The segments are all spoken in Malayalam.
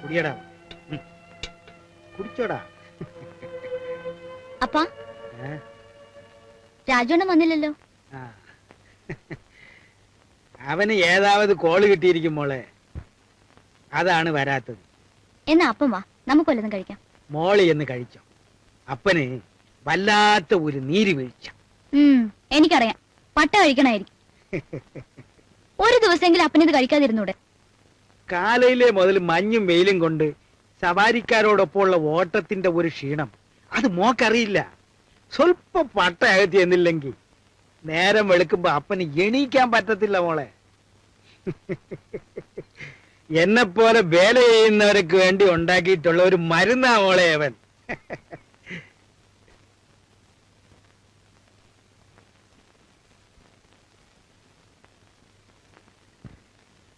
കുടിയടാ, കുടിച്ചോടാ. അപ്പാ, രാജോണ്ണം വന്നില്ലല്ലോ. അവന് ഏതാവത് കോള് കിട്ടിയിരിക്കും മോളെ, അതാണ് വരാത്തത്. എന്നാ അപ്പം വാ, നമുക്ക് വല്ലതും കഴിക്കാം. മോളി എന്ന് കഴിച്ചോ. അപ്പന് വല്ലാത്ത ഒരു നീര് വീഴ്ച. എനിക്കറിയാം, പട്ട കഴിക്കണായിരിക്കും. ഒരു ദിവസമെങ്കിലും അപ്പനിത് കഴിക്കാതിരുന്നൂടെ? കാലയിലെ മുതൽ മഞ്ഞും വെയിലും കൊണ്ട് സവാരിക്കാരോടൊപ്പമുള്ള ഓട്ടത്തിന്റെ ഒരു ക്ഷീണം അത് മോക്കറിയില്ല. സ്വല്പം പട്ട അകത്തി എന്നില്ലെങ്കിൽ നേരം വെളുക്കുമ്പോ അപ്പന് എണീക്കാൻ പറ്റത്തില്ല മോളെ. എന്നെപ്പോലെ വേല ചെയ്യുന്നവർക്ക് വേണ്ടി ഉണ്ടാക്കിയിട്ടുള്ള ഒരു മരുന്നാ മോളെ അവൻ.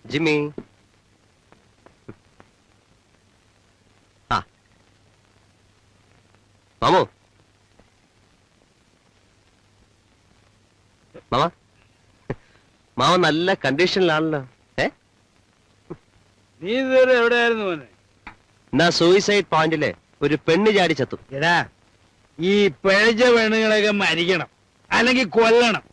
ജിമ്മി, മാമോ, മാമ നല്ല കണ്ടീഷനിലാണല്ലോ. നീ ഇതുവരെ എവിടെയായിരുന്നു മോനെ? എന്നാ സൂയിസൈഡ് പോയിന്റില് ഒരു പെണ്ണ് ചാടി ചത്തു. എടാ, ഈ പിഴച്ച പെണ്ണുങ്ങളൊക്കെ മരിക്കണം, അല്ലെങ്കിൽ കൊല്ലണം.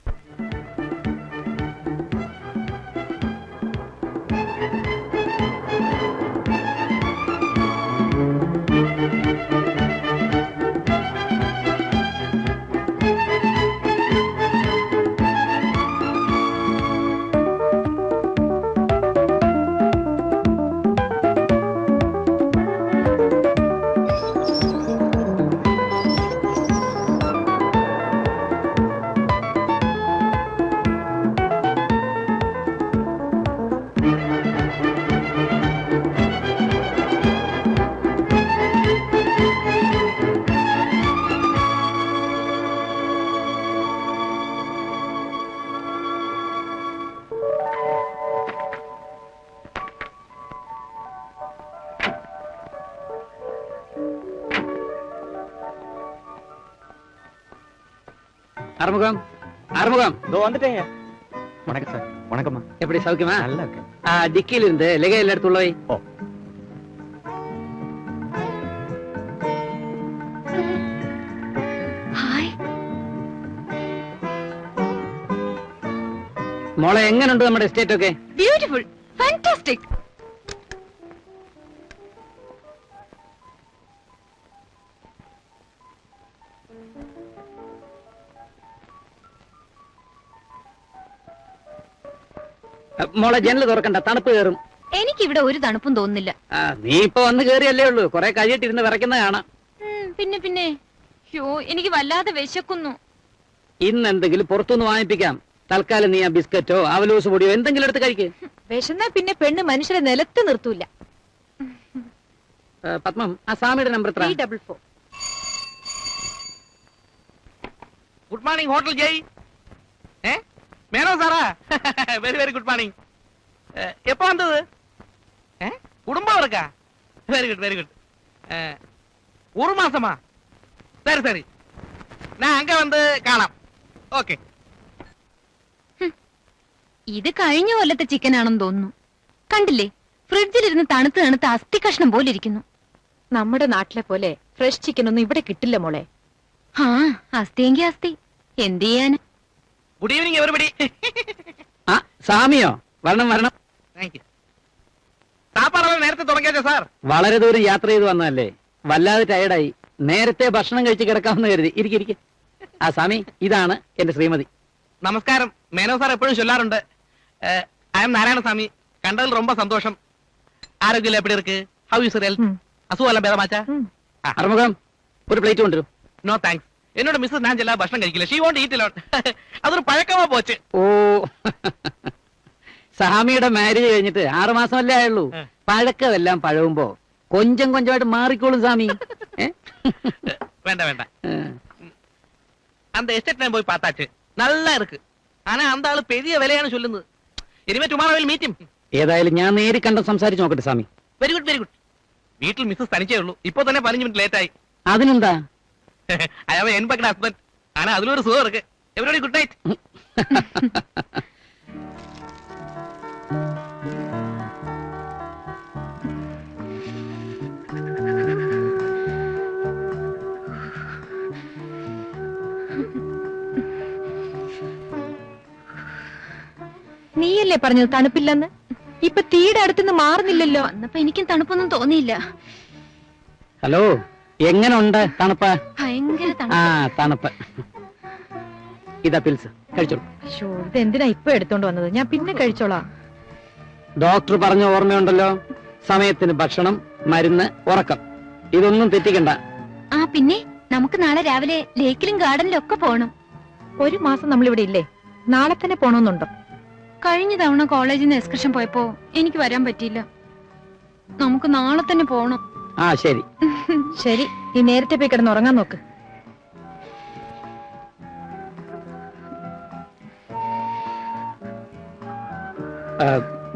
அறுமுகம், அறுமுகம், இதோ வந்துட்டேங்க. வணக்கம் சார். வணக்கம்மா. எப்படி சௌக்கியமா? நல்லா இருக்கு. டிக்கில இருந்து லெகையில எடுத்து உள்ளவை. ஓ. ഹായ്. മോളെ, എങ്ങനെയുണ്ട് നമ്മുടെ എസ്റ്റേറ്റ് ഒക്കെ? Beautiful, fantastic. മോളെ, ജനല് തുറക്കണ്ട, തണുപ്പ് കയറും. എനിക്കിവിടെ ഒരു തണുപ്പും തോന്നുന്നില്ല. നീ ഇപ്പൊ വന്ന് കേറിയല്ലേ ഉള്ളൂ, കൊറേ കഴിയിട്ടിരുന്ന് വിറയ്ക്കുന്ന കാണാം. പിന്നെ പിന്നെ എനിക്ക് വല്ലാതെ വിശക്കുന്നു. ഇന്ന് എന്തെങ്കിലും പുറത്തുനിന്ന് വാങ്ങിപ്പിക്കാം. തൽക്കാലം നീ ആ ബിസ്ക്കറ്റോ അവലോസ് പൊടിയോ എന്തെങ്കിലും എടുത്ത് കഴിക്ക്. വിശന്നാ പിന്നെ പെണ്ണ് മനുഷ്യരെ നിലത്ത് നിർത്തൂല. പത്മം, ആ സ്വാമിയുടെ നമ്പർ എത്ര? 344. Good morning hotel Jai. மேனோ சாரா? Very very good morning. எப்போ வந்தது? குடும்பம் இருக்கா? Very good very good. ஒரு மாசமா? சரி சரி, நான் அங்க வந்து കാണാം. ഓക്കെ. ഇത് കഴിഞ്ഞ കൊല്ലത്തെ ചിക്കൻ ആണെന്ന് തോന്നുന്നു. കണ്ടില്ലേ, ഫ്രിഡ്ജിലിരുന്ന് തണുത്ത് തണുത്ത് അസ്ഥി കഷ്ണം പോലെ ഇരിക്കുന്നു. നമ്മുടെ നാട്ടിലെ പോലെ ഫ്രഷ് ചിക്കൻ ഒന്നും ഇവിടെ കിട്ടില്ല മോളെ. ആ, അസ്ഥിയെങ്കി അസ്ഥി, എന്ത് ചെയ്യാന്. Good evening everybody. ആ, സ്വാമിയോ? വരണം വരണം. Thank you. സാപ്പാടെല്ലാം നേരത്തെ തുടങ്ങിയാച്ചോ സാർ? വളരെ ദൂരം യാത്ര ചെയ്ത് വന്നതല്ലേ, വല്ലാതെ ടയർഡായി. നേരത്തെ ഭക്ഷണം കഴിച്ച് കിടക്കാമെന്ന് കരുതി. ഇരിക്കെ. ആ സ്വാമി, ഇതാണ് എന്റെ ശ്രീമതി. നമസ്കാരം. മേനോ സാർ എപ്പോഴും ചൊല്ലാറുണ്ട്, ഐ എം നാരായണസ്വാമി. കണ്ടതിൽ ரொம்ப സന്തോഷം. ആരോഗ്യം എപ്പടി ഇருக்கு? How you sir health? അസുഖമെല്ലാം ഭേദമാച്ചാ? അറുമുഖം, ഒരു പ്ലേറ്റ് കൊണ്ടുവരും. No thanks. എന്നോട് മിസ്സസ് ഞാൻ ചെല്ലാ ഭക്ഷണം കഴിക്കില്ല. She won't eat alone. അതൊരു പഴക്കമാ പോച്ച്. ഓ, സ്വാമിയുടെ മാരേജ് കഴിഞ്ഞിട്ട് 6 മാസമല്ലേ ആയുള്ളൂ. പഴക്കമെല്ലാം പഴവുമ്പോ കൊഞ്ചം കൊഞ്ചമായിട്ട് മാറിക്കോളും സ്വാമി. വേണ്ട വേണ്ട, அந்த எஸ்டேட் நான் போய் பார்த்தாச்சு, நல்லா இருக்கு. ஆனா அந்த ஆளு பெரிய விலைയാണ് சொல்லுന്നത്. ഇനിമേ ടുമാറോ വിൽ മീറ്റ് ഹിം. ഏതായാലും ഞാൻ നേരി കണ്ട് സംസാരിച്ച് നോക്കട്ടെ Swami. Very good very good. വീട്ടിൽ മിസ്സസ് തനിച്ചേ ഉള്ളൂ. ഇപ്പൊ തന്നെ 15 മിനിറ്റ് ലേറ്റ് ആയി. അതിനെന്താ? അയാൾ എൻ പക്കട ഹസ്ബൻഡ്. ആനാ അതിലൊരു സുഖം ഇருக்கு. Everybody good night. നീയല്ലേ പറഞ്ഞത് തണുപ്പില്ലെന്ന്? ഇപ്പൊ തീയുടെ അടുത്തുനിന്ന് മാറുന്നില്ലല്ലോ. വന്നപ്പോ എനിക്കും തണുപ്പൊന്നും തോന്നിയില്ല. ഹലോ, എങ്ങനുണ്ട് തണുപ്പ്? ഭയങ്കര ആ തണുപ്പ്. ഇതാ പിൽസ്, കഴിച്ചോളൂ. അയ്യോ, ഇത് എന്തിനാ ഇപ്പൊ എടുത്തോണ്ട് വന്നത്? ഞാൻ പിന്നെ കഴിച്ചോളാം. ഡോക്ടർ പറഞ്ഞ ഓർമ്മയുണ്ടല്ലോ, സമയത്തിന് ഭക്ഷണം, മരുന്ന്, ഉറക്കം, ഇതൊന്നും തെറ്റിക്കണ്ട. ആ പിന്നെ നമുക്ക് നാളെ രാവിലെ ലേക്കിലും ഗാർഡനിലും ഒക്കെ പോണം. 1 മാസം നമ്മളിവിടെ ഇല്ലേ? നാളെ തന്നെ പോണോന്നുണ്ടോ? കഴിഞ്ഞ തവണ കോളേജിൽ നിന്ന് എക്സ്കർഷൻ പോയപ്പോ എനിക്ക് വരാൻ പറ്റിയില്ല. നമുക്ക് നാളെ തന്നെ പോണം. ആ ശരി. ശരി, നീ നേരത്തെ പോയി കിടന്ന് ഉറങ്ങാൻ നോക്ക്.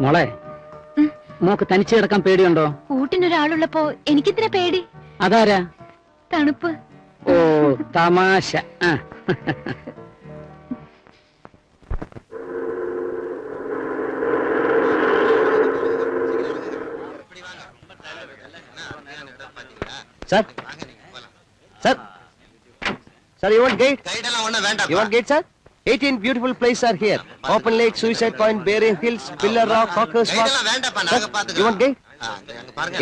മോളെ, മോക്ക് തനിച്ച് കിടക്കാൻ പേടിയുണ്ടോ? കൂട്ടിനൊരാളുള്ളപ്പോ എനിക്കിതിനെ പേടി. അതാരാ? തണുപ്പ്. ഓ തമാശ. ആ Sir? Sir? Sir, you want gate? You want gate, sir? 18 beautiful places are here. Open Lake, Suicide Point, Bering Hills, Pillar Rock, Cockers Walk. Sir, you want gate?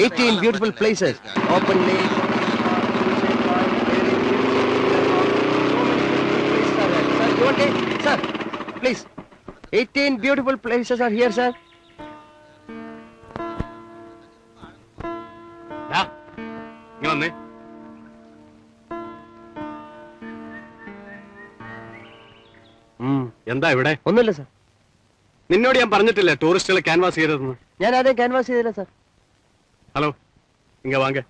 18 beautiful places. Open Lake, Suicide Point, Bering Hills, Pillar Rock. So many beautiful places are there. Sir, you want gate? Sir, please. 18 beautiful places are here, sir. എന്താ ഇവിടെ? ഒന്നുമില്ല സാർ. നിന്നോട് ഞാൻ പറഞ്ഞിട്ടില്ലേ ടൂറിസ്റ്റുകളെ ക്യാൻവാസ് ചെയ്തതെന്ന്? ഞാൻ ആരെയും ക്യാൻവാസ് ചെയ്തില്ല സാർ. ഹലോ, ഇങ്ങ വാങ്ക.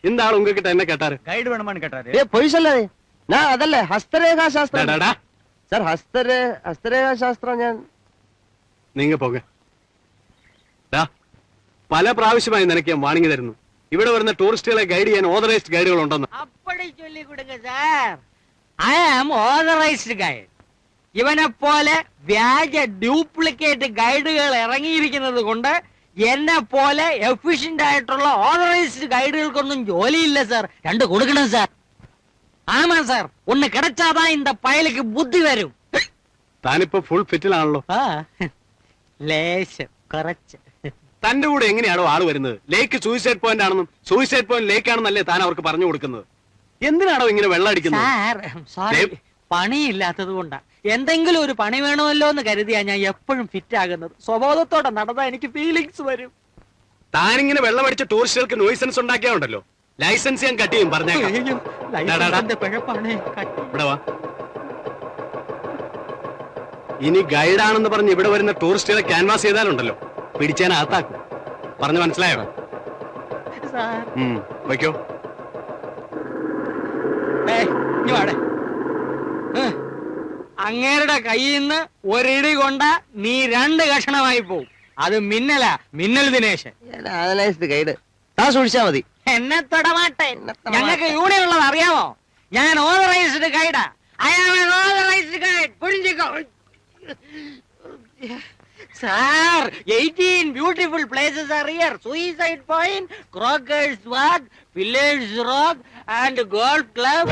இந்த ஆள் உங்ககிட்ட என்ன கேட்டாரு? கைடு வேணுமான்னு கேட்டாரு. பொய் சொல்லாதே. நான் അതല്ല ഹസ്തരേഖാ ശാസ്ത്രം. ഡാ, ഡാ. സാർ ഹസ്തരേഖാ ശാസ്ത്രം ഞാൻ. നീങ്ങ പോക. പല പ്രാവശ്യമായി നിനക്ക് ഞാൻ വാണിംഗ് തരുന്നു. ഇവിടെ വരുന്ന ടൂറിസ്റ്റുകളെ ഗൈഡ് ചെയ്യാൻ ഓതറൈസ്ഡ് ഗൈഡുകൾ ഉണ്ടെന്ന്. அப்படி சொல்லி கொடுங்க sir. I am authorized guide. ഇവനെ പോലെ വ്യാജ ഡ്യൂപ്ലിക്കേറ്റ് ഗൈഡുകൾ ഇറങ്ങിയിരിക്കുന്നത് കൊണ്ട് എന്നെ പോലെ എഫിഷ്യന്റ് ആയിട്ടുള്ള ഓതറൈസ്ഡ് ഗൈഡുകൾക്കൊന്നും ജോലിയില്ല സാർ. 2 കൊടുക്കണം സാർ. ആമാ സാർ, ഒന്ന് കിടച്ചാതാ இந்த പയലുക്ക് ബുദ്ധി വരും. താനിപ്പോ ഫുൾ ഫിറ്റിലാണല്ലോ. ലേശം കുറച്ച്. തന്റെ കൂടെ എങ്ങനെയാണോ ആള് വരുന്നത്? ലേക്ക് സൂയിസൈഡ് പോയിന്റ് ആണെന്നും സൂയിസൈഡ് പോയിന്റ് ലേക്ക് ആണെന്നല്ലേ താൻ അവർക്ക് പറഞ്ഞു കൊടുക്കുന്നത്? എന്തിനാണോ ഇങ്ങനെ വെള്ളം അടിക്കുന്നത്? സാർ, സോറി, പണിയില്ലാത്തത് കൊണ്ടാ. എന്തെങ്കിലും ഒരു പണി വേണമല്ലോ എന്ന് കരുതിയാ ഞാൻ എപ്പോഴും ഫിറ്റ് ആകുന്നത്. സ്വബോധത്തോടെ നടന്നാ എനിക്ക് ഫീലിങ്സ് വരും. താനിങ്ങനെ വെള്ളം അടിച്ച ടൂറിസ്റ്റുകൾക്ക് നോയ്സൻസ് ഉണ്ടാക്കിയാണ്ടല്ലോ, ലൈസൻസ് ഞാൻ കട്ട് ചെയ്യും. പറഞ്ഞേക്കാം. ഇവിടെ വാ. ഇനി ഗൈഡാണെന്ന് പറഞ്ഞ് ഇവിടെ വരുന്ന ടൂറിസ്റ്റുകളെ ക്യാൻവാസ് ചെയ്താലുണ്ടല്ലോ, പിടിച്ചാൻ അകത്താക്കും. പറഞ്ഞു മനസ്സിലായോ? വയ്ക്കോ. അങ്ങേരുടെ കയ്യിൽ നിന്ന് ഒരിടി കൊണ്ട നീ 2 കഷണമായി പോവും. അത് മിന്നല, മിന്നൽ ദിനേശൻ. ഗൈഡ് താ സൂക്ഷിച്ചാ മതി. എന്നെ തൊടമാട്ടെ. ഞങ്ങൾക്ക് യൂണിയൻ ഉള്ളത് അറിയാമോ? ഞാൻ ഓതറൈസ്ഡ് ഗൈഡാ. I am an authorised guide. പുളിഞ്ചിക്കോ sir. 18 beautiful places are here. Suicide Point, Crockers Walk, Pillars Rock and Golf Club.